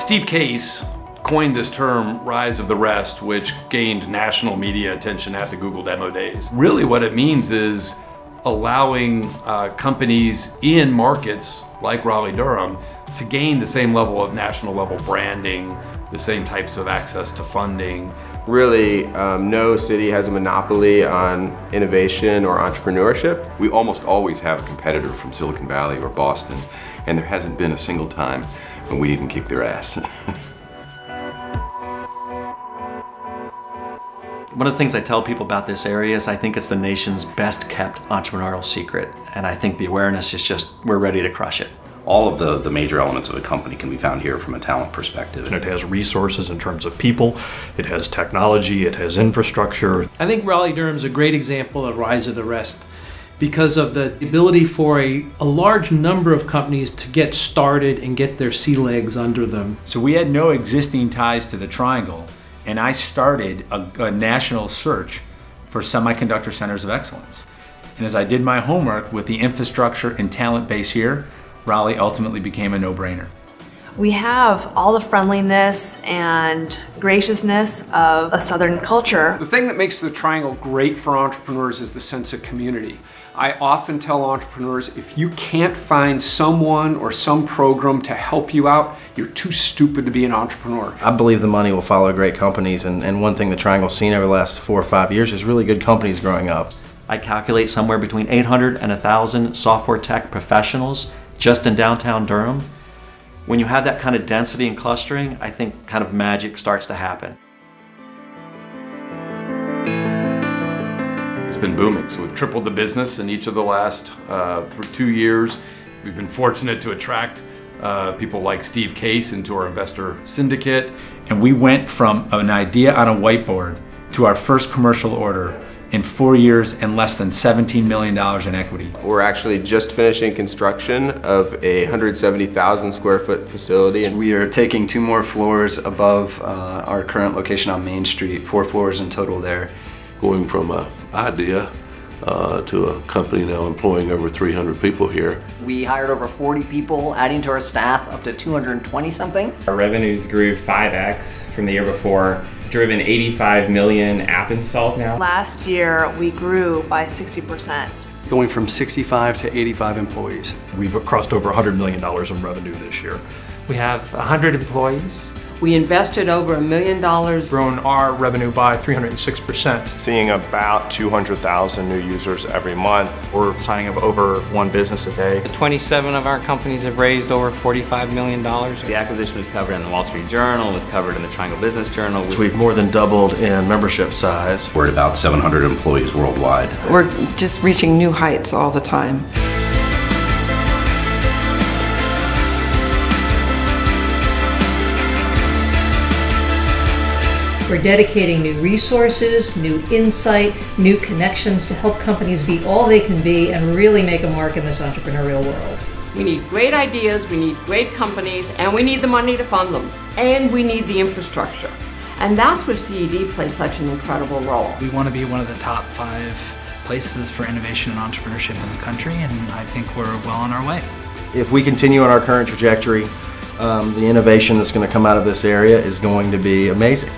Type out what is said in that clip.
Steve Case coined this term, rise of the rest, which gained national media attention at the Google Demo Days. Really what it means is allowing companies in markets like Raleigh-Durham to gain the same level of national level branding, the same types of access to funding. Really, no city has a monopoly on innovation or entrepreneurship. We almost always have a competitor from Silicon Valley or Boston, and there hasn't been a single time when we didn't kick their ass. One of the things I tell people about this area is I think it's the nation's best kept entrepreneurial secret, and I think the awareness is just, we're ready to crush it. All of the major elements of a company can be found here from a talent perspective. And it has resources in terms of people, it has technology, it has infrastructure. I think Raleigh-Durham is a great example of rise of the rest because of the ability for a large number of companies to get started and get their sea legs under them. So we had no existing ties to the Triangle, and I started a national search for semiconductor centers of excellence. And as I did my homework with the infrastructure and talent base here, Raleigh ultimately became a no-brainer. We have all the friendliness and graciousness of a Southern culture. The thing that makes the Triangle great for entrepreneurs is the sense of community. I often tell entrepreneurs, if you can't find someone or some program to help you out, you're too stupid to be an entrepreneur. I believe the money will follow great companies, and one thing the Triangle's seen over the last 4 or 5 years is really good companies growing up. I calculate somewhere between 800 and 1,000 software tech professionals just in downtown Durham. When you have that kind of density and clustering, I think kind of magic starts to happen. It's been booming. So we've tripled the business in each of the last 2 years. We've been fortunate to attract people like Steve Case into our investor syndicate. And we went from an idea on a whiteboard to our first commercial order in 4 years and less than $17 million in equity. We're actually just finishing construction of a 170,000 square foot facility. So we are taking 2 more floors above our current location on Main Street, 4 floors in total there. Going from an idea to a company now employing over 300 people here. We hired over 40 people, adding to our staff up to 220 something. Our revenues grew 5x from the year before, driven 85 million app installs now. Last year, we grew by 60%. Going from 65 to 85 employees. We've crossed over $100 million in revenue this year. We have 100 employees. We invested over $1 million. Grown our revenue by 306%. Seeing about 200,000 new users every month. We're signing up over 1 business a day. 27 of our companies have raised over $45 million. The acquisition was covered in the Wall Street Journal, was covered in the Triangle Business Journal. So we've more than doubled in membership size. We're at about 700 employees worldwide. We're just reaching new heights all the time. We're dedicating new resources, new insight, new connections to help companies be all they can be and really make a mark in this entrepreneurial world. We need great ideas, we need great companies, and we need the money to fund them. And we need the infrastructure. And that's where CED plays such an incredible role. We want to be one of the top 5 places for innovation and entrepreneurship in the country, and I think we're well on our way. If we continue on our current trajectory, the innovation that's going to come out of this area is going to be amazing.